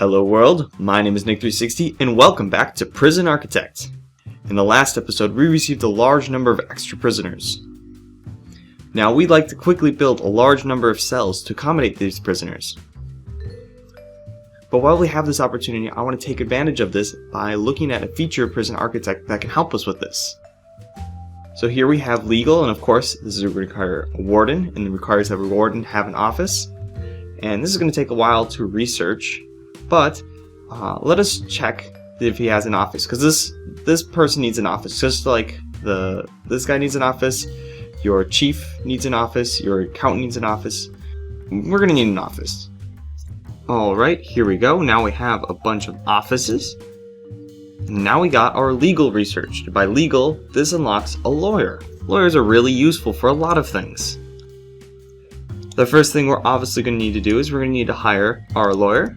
Hello world, my name is Nick360 and welcome back to Prison Architect. In the last episode we received a large number of extra prisoners. Now we'd like to quickly build a large number of cells to accommodate these prisoners. But while we have this opportunity, I want to take advantage of this by looking at a feature of Prison Architect that can help us with this. So here we have legal, and of course this is going to require a warden, and it requires that a warden have an office. And this is going to take a while to research, but let us check if he has an office, because this person needs an office, just like this guy needs an office, your chief needs an office, your accountant needs an office. We're going to need an office. Alright, here we go. Now we have a bunch of offices. Now we got our legal researched. By legal, this unlocks a lawyer. Lawyers are really useful for a lot of things. The first thing we're obviously going to need to do is we're going to need to hire our lawyer.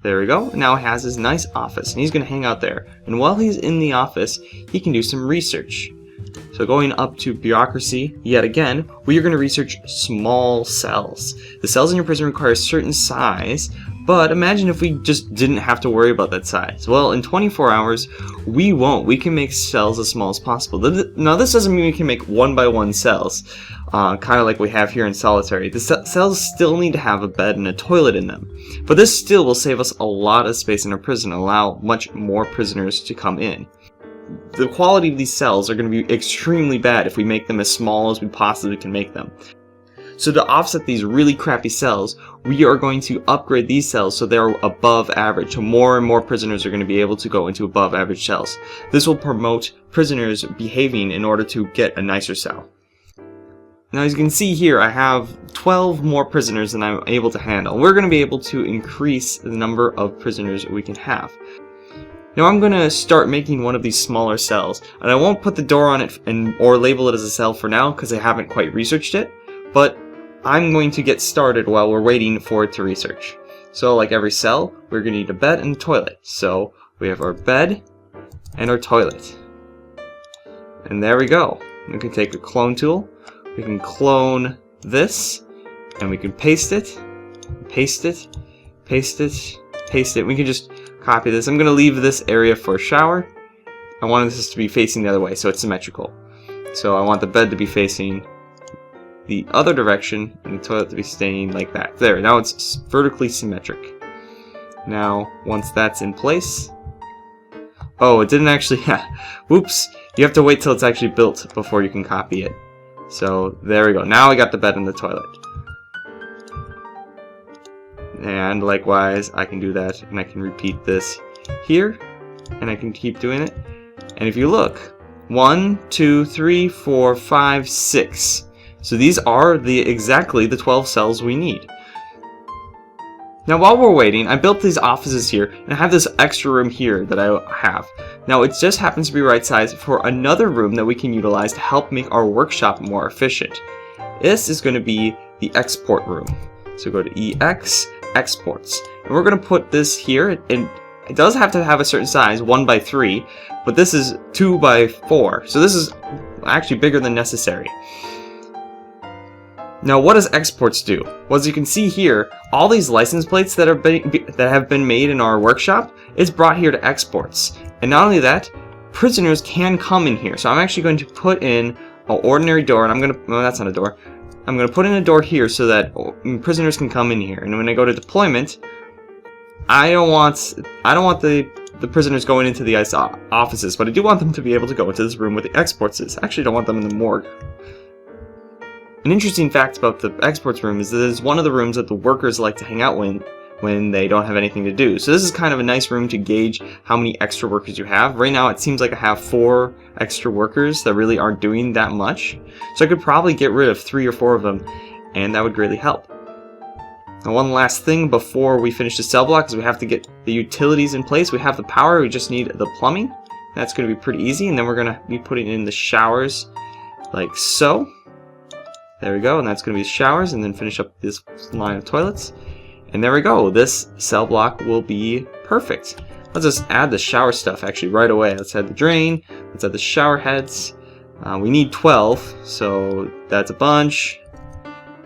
There we go. Now he has his nice office and he's going to hang out there. And while he's in the office, he can do some research. So going up to bureaucracy, yet again, we are going to research small cells. The cells in your prison require a certain size, but imagine if we just didn't have to worry about that size. Well, in 24 hours, we won't. We can make cells as small as possible. Now, this doesn't mean we can make one-by-one cells, kind of like we have here in Solitary. The cells still need to have a bed and a toilet in them. But this still will save us a lot of space in our prison and allow much more prisoners to come in. The quality of these cells are going to be extremely bad if we make them as small as we possibly can make them. So to offset these really crappy cells, we are going to upgrade these cells so they're above average. So more and more prisoners are going to be able to go into above average cells. This will promote prisoners behaving in order to get a nicer cell. Now as you can see here, I have 12 more prisoners than I'm able to handle. We're going to be able to increase the number of prisoners we can have. Now I'm going to start making one of these smaller cells, and I won't put the door on it or label it as a cell for now because I haven't quite researched it, but I'm going to get started while we're waiting for it to research. So like every cell, we're going to need a bed and a toilet. So we have our bed and our toilet. And there we go. We can take a clone tool, we can clone this, and we can paste it, paste it, paste it, paste it. We can just copy this. I'm going to leave this area for a shower. I want this to be facing the other way so it's symmetrical. So I want the bed to be facing the other direction and the toilet to be staying like that. There, now it's vertically symmetric. Now, once that's in place... Oh, it didn't actually... Whoops! You have to wait till it's actually built before you can copy it. So, there we go. Now I got the bed and the toilet. And likewise, I can do that, and I can repeat this here, and I can keep doing it. And if you look, 1, 2, 3, 4, 5, 6. So these are exactly the 12 cells we need. Now while we're waiting, I built these offices here, and I have this extra room here that I have. Now it just happens to be right size for another room that we can utilize to help make our workshop more efficient. This is going to be the export room. So go to EX, Exports. And we're going to put this here, and it does have to have a certain size, 1x3, but this is 2x4. So this is actually bigger than necessary. Now what does exports do? Well, as you can see here, all these license plates that have been made in our workshop is brought here to exports. And not only that, prisoners can come in here. So I'm actually going to put in an ordinary door, and I'm going to, well, that's not a door. I'm going to put in a door here so that prisoners can come in here. And when I go to deployment, I don't want the prisoners going into the ICE offices, but I do want them to be able to go into this room where the exports is. I actually don't want them in the morgue. An interesting fact about the exports room is that it's one of the rooms that the workers like to hang out when they don't have anything to do. So this is kind of a nice room to gauge how many extra workers you have. Right now it seems like I have 4 extra workers that really aren't doing that much. So I could probably get rid of 3 or 4 of them, and that would greatly help. Now one last thing before we finish the cell block is we have to get the utilities in place. We have the power, we just need the plumbing. That's going to be pretty easy, and then we're going to be putting in the showers like so. There we go, and that's going to be the showers, and then finish up this line of toilets. And there we go, this cell block will be perfect. Let's just add the shower stuff actually right away. Let's add the drain, let's add the shower heads. We need 12, so that's a bunch,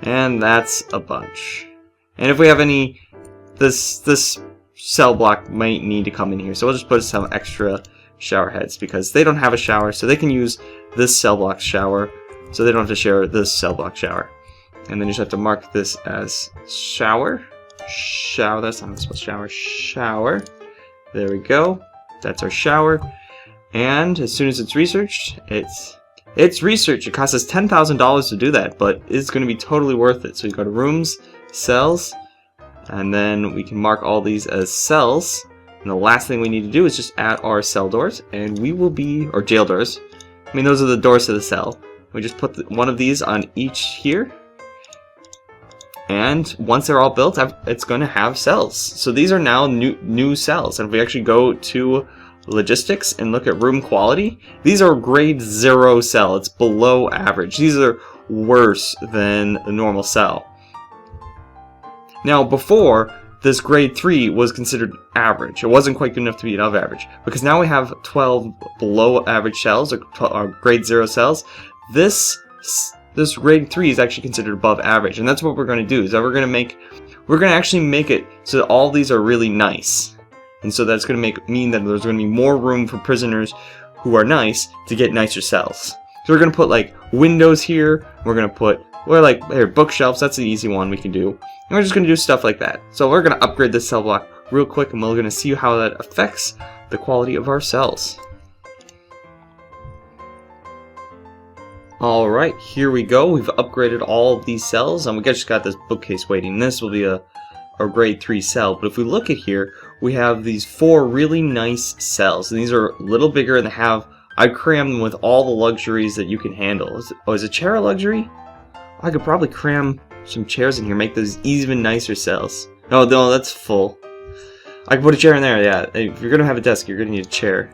and that's a bunch. And if we have any, this cell block might need to come in here. So we'll just put some extra shower heads because they don't have a shower, so they can use this cell block shower, so they don't have to share this cell block shower. And then you just have to mark this as shower. Shower, that's not supposed to shower. Shower. There we go. That's our shower. And as soon as it's researched, it's research. It costs us $10,000 to do that, but it's going to be totally worth it. So you go to rooms, cells, and then we can mark all these as cells. And the last thing we need to do is just add our cell doors, and we will be, or jail doors. I mean, those are the doors to the cell. We just put one of these on each here. And once they're all built, it's going to have cells. So these are now new cells. And if we actually go to logistics and look at room quality, these are grade 0 cell. It's below average. These are worse than the normal cell. Now before, this grade 3 was considered average. It wasn't quite good enough to be above average. Because now we have 12 below average cells, or grade 0 cells. This grade 3 is actually considered above average, and that's what we're going to do. Is that we're going to actually make it so that all these are really nice, and so that's going to mean that there's going to be more room for prisoners who are nice to get nicer cells. So we're going to put like windows here. We're going to put here bookshelves. That's the easy one we can do, and we're just going to do stuff like that. So we're going to upgrade this cell block real quick, and we're going to see how that affects the quality of our cells. Alright, here we go. We've upgraded all of these cells, and we just got this bookcase waiting. This will be a grade 3 cell, but if we look at here, we have these 4 really nice cells, and these are a little bigger, and I crammed them with all the luxuries that you can handle. Is a chair a luxury? I could probably cram some chairs in here, make those even nicer cells. No, that's full. I could put a chair in there, yeah. If you're gonna have a desk, you're gonna need a chair.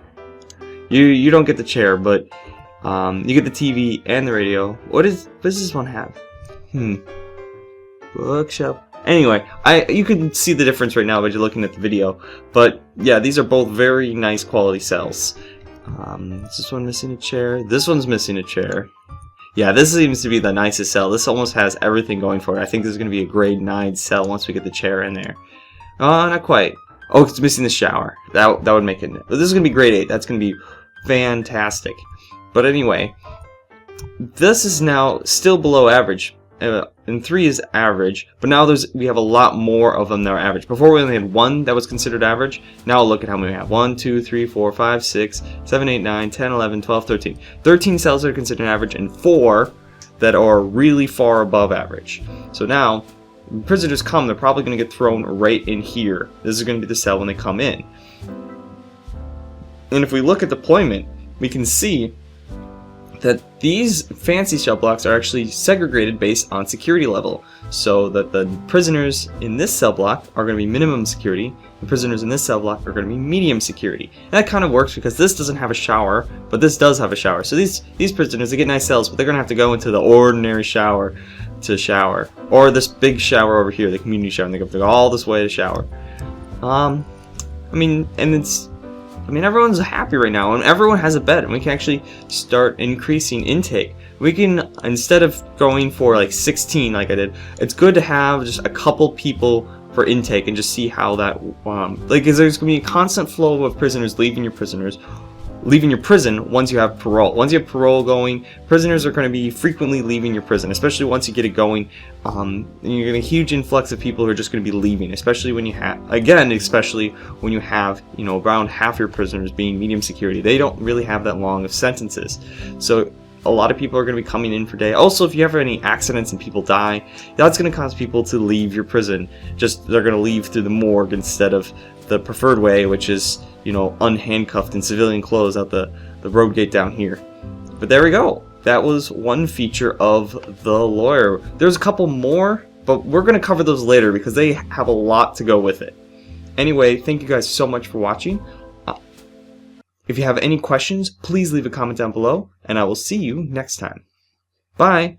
You don't get the chair, but you get the TV and the radio. What does this one have? Bookshelf. Anyway, you can see the difference right now by just looking at the video. But yeah, these are both very nice quality cells. Is this one missing a chair? This one's missing a chair. Yeah, this seems to be the nicest cell. This almost has everything going for it. I think this is going to be a grade 9 cell once we get the chair in there. Oh, not quite. Oh, it's missing the shower. That would make it. But this is going to be grade 8. That's going to be fantastic. But anyway, this is now still below average, and 3 is average, but now we have a lot more of them that are average. Before we only had 1 that was considered average. Now look at how many we have. 1, 2, 3, 4, 5, 6, 7, 8, 9, 10, 11, 12, 13. 13 cells that are considered average, and 4 that are really far above average. So now, when prisoners come, they're probably going to get thrown right in here. This is going to be the cell when they come in. And if we look at deployment, we can see that these fancy cell blocks are actually segregated based on security level, so that the prisoners in this cell block are going to be minimum security, and prisoners in this cell block are going to be medium security. And that kind of works because this doesn't have a shower, but this does have a shower. So these prisoners, they get nice cells, but they're going to have to go into the ordinary shower to shower, or this big shower over here, the community shower, and they have to go all this way to shower. I mean, everyone's happy right now, and everyone has a bed, and we can actually start increasing intake. We can, instead of going for like 16 like I did, it's good to have just a couple people for intake and just see how that, because there's going to be a constant flow of prisoners leaving your prison once you have parole. Once you have parole going, prisoners are going to be frequently leaving your prison, especially once you get it going. And you're getting a huge influx of people who are just going to be leaving, especially when you have, around half your prisoners being medium security. They don't really have that long of sentences. So a lot of people are going to be coming in for day. Also, if you have any accidents and people die, that's going to cause people to leave your prison. They're going to leave through the morgue instead of the preferred way, which is, unhandcuffed in civilian clothes out the road gate down here. But there we go. That was one feature of the Laywer. There's a couple more, but we're going to cover those later because they have a lot to go with it. Anyway, thank you guys so much for watching. If you have any questions, please leave a comment down below, and I will see you next time. Bye!